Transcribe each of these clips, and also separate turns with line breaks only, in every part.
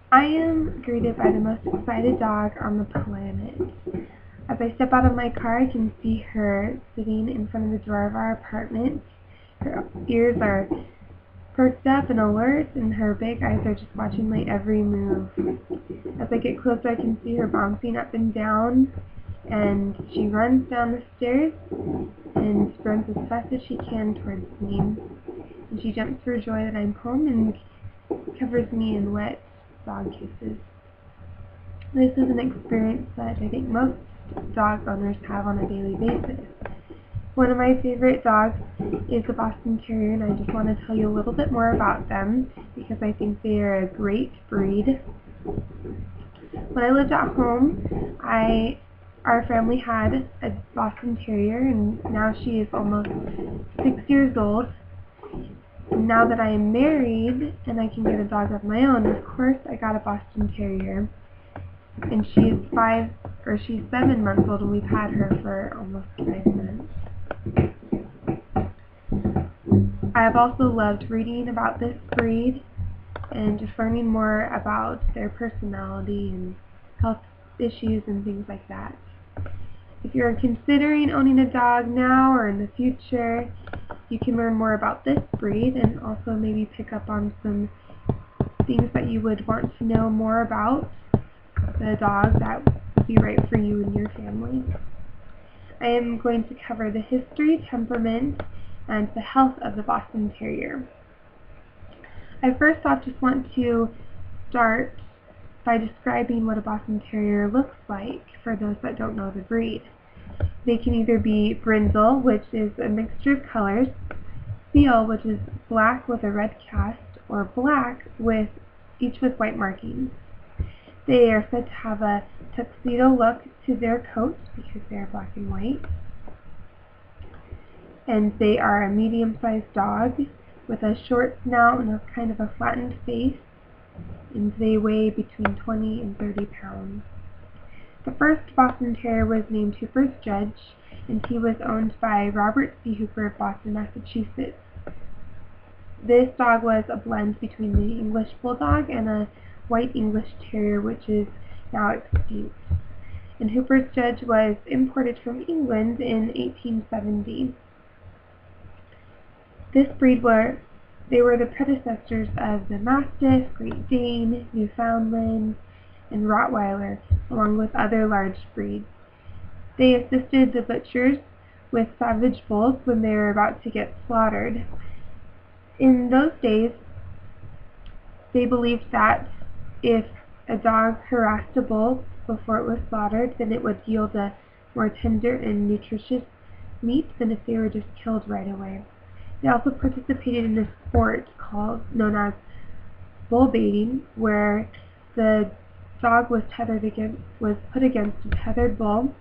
I am greeted by the most excited dog on the planet. As I step out of my car, I can see her sitting in front of the door of our apartment. Her ears are perked up and alert, and her big eyes are just watching my every move. As I get closer, I can see her bouncing up and down, and she runs down the stairs and runs as fast as she can towards me. And she jumps for joy that I'm home and covers me in wet dog kisses. This is an experience that I think most dog owners have on a daily basis. One of my favorite dogs is a Boston Terrier, and I just want to tell you a little bit more about them because I think they are a great breed. When I lived at home, our family had a Boston Terrier, and now she is almost 6 years old. And now that I am married and I can get a dog of my own, of course I got a Boston Terrier. And she's 7 months old, and we've had her for almost 5 months. I have also loved reading about this breed and just learning more about their personality and health issues and things like that. If you're considering owning a dog now or in the future, you can learn more about this breed and also maybe pick up on some things that you would want to know more about the dog that would be right for you and your family. I am going to cover the history, temperament, and the health of the Boston Terrier. I first off just want to start by describing what a Boston Terrier looks like for those that don't know the breed. They can either be brindle, which is a mixture of colors, seal, which is black with a red cast, or black with each with white markings. They are said to have a tuxedo look to their coat because they are black and white. And they are a medium-sized dog with a short snout and a kind of a flattened face, and they weigh between 20 and 30 pounds. The first Boston Terrier was named Hooper's Judge, and he was owned by Robert C. Hooper of Boston, Massachusetts. This dog was a blend between the English Bulldog and a White English Terrier, which is now extinct. And Hooper's Judge was imported from England in 1870. This breed were the predecessors of the Mastiff, Great Dane, Newfoundland, and Rottweiler, along with other large breeds. They assisted the butchers with savage bulls when they were about to get slaughtered. In those days, they believed that if a dog harassed a bull before it was slaughtered, then it would yield a more tender and nutritious meat than if they were just killed right away. They also participated in a sport known as bull baiting, where the dog was put against a tethered bull,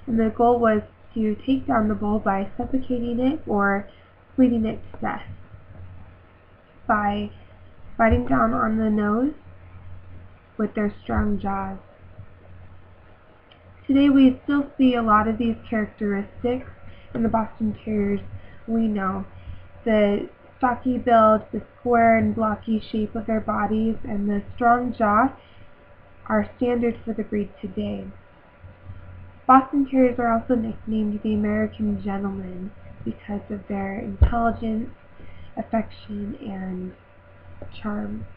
and the goal was to take down the bull by suffocating it or bleeding it to death by biting down on the nose with their strong jaws. Today we still see a lot of these characteristics in the Boston Terriers we know. The stocky build, the square and blocky shape of their bodies, and the strong jaw are standard for the breed today. Boston Terriers are also nicknamed the American Gentleman because of their intelligence, affection, and charm.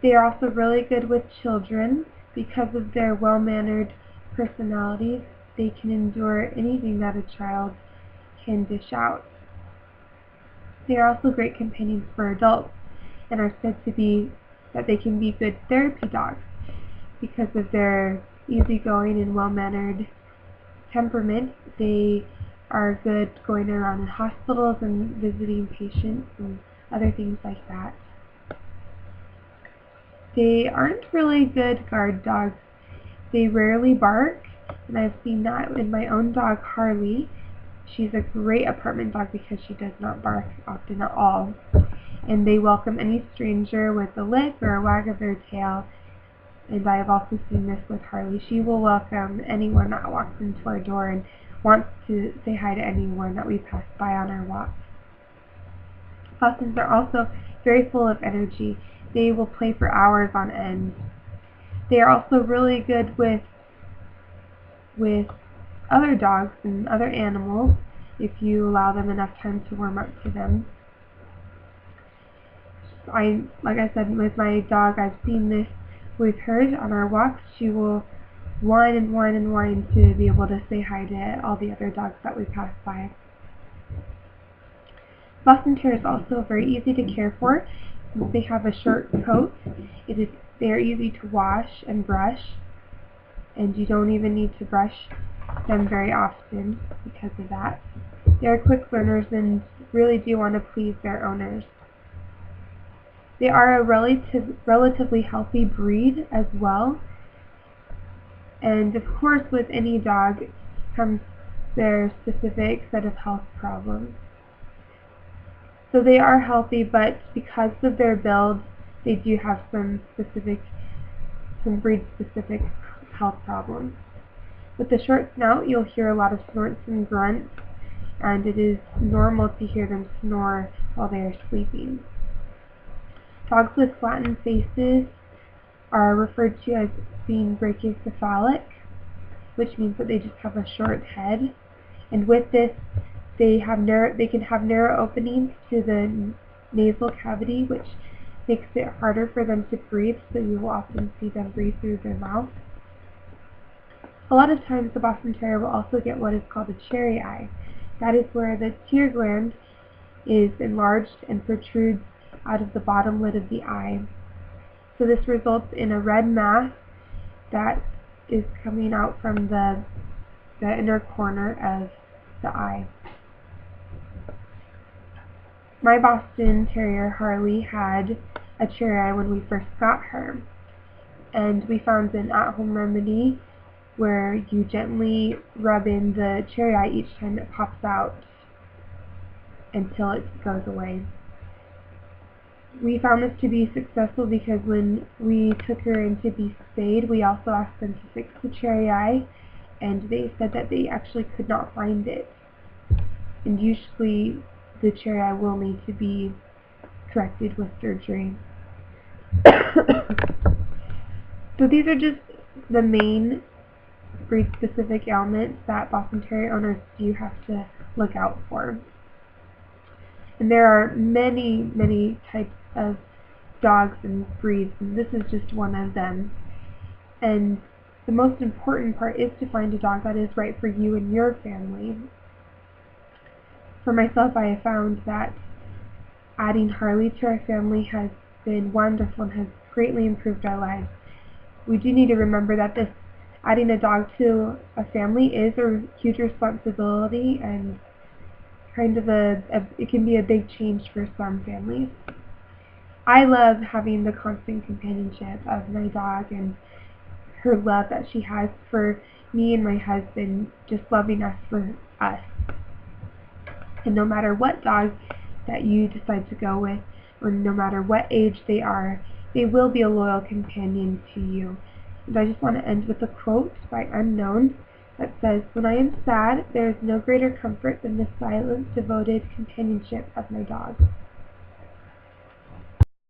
They are also really good with children because of their well-mannered personalities. They can endure anything that a child can dish out. They are also great companions for adults and are said to be that they can be good therapy dogs because of their easygoing and well-mannered temperament. They are good going around in hospitals and visiting patients and other things like that. They aren't really good guard dogs. They rarely bark, and I've seen that in my own dog, Harley. She's a great apartment dog because she does not bark often at all. And they welcome any stranger with a lick or a wag of their tail. And I have also seen this with Harley. She will welcome anyone that walks into our door and wants to say hi to anyone that we pass by on our walks. Bostons are also very full of energy. They will play for hours on end. They are also really good with other dogs and other animals if you allow them enough time to warm up to them. Like I said, with my dog, I've seen this with her on our walks. She will whine and whine and whine to be able to say hi to all the other dogs that we pass by. Boston Terrier is also very easy to care for. They have a short coat. They're easy to wash and brush, and you don't even need to brush them very often because of that. They're quick learners and really do want to please their owners. They are a relatively healthy breed as well, and of course with any dog comes their specific set of health problems. So they are healthy, but because of their build, they do have some breed-specific health problems. With the short snout, you'll hear a lot of snorts and grunts, and it is normal to hear them snore while they are sleeping. Dogs with flattened faces are referred to as being brachycephalic, which means that they just have a short head, and with this, they can have narrow openings to the nasal cavity, which makes it harder for them to breathe, so you will often see them breathe through their mouth. A lot of times the Boston Terrier will also get what is called a cherry eye. That is where the tear gland is enlarged and protrudes out of the bottom lid of the eye. So this results in a red mass that is coming out from the inner corner of the eye. My Boston Terrier, Harley, had a cherry eye when we first got her, and we found an at-home remedy where you gently rub in the cherry eye each time it pops out until it goes away. We found this to be successful because when we took her in to be spayed, we also asked them to fix the cherry eye, and they said that they actually could not find it. And usually the cherry eye will need to be corrected with surgery. So these are just the main breed-specific ailments that Boston Terrier owners do have to look out for. And there are many, many types of dogs and breeds, and this is just one of them. And the most important part is to find a dog that is right for you and your family. For myself, I have found that adding Harley to our family has been wonderful and has greatly improved our lives. We do need to remember that adding a dog to a family is a huge responsibility, and kind of it can be a big change for some families. I love having the constant companionship of my dog and her love that she has for me and my husband, just loving us for us. And no matter what dog that you decide to go with, or no matter what age they are, they will be a loyal companion to you. And I just want to end with a quote by Unknown that says, "When I am sad, there is no greater comfort than the silent, devoted companionship of my dog."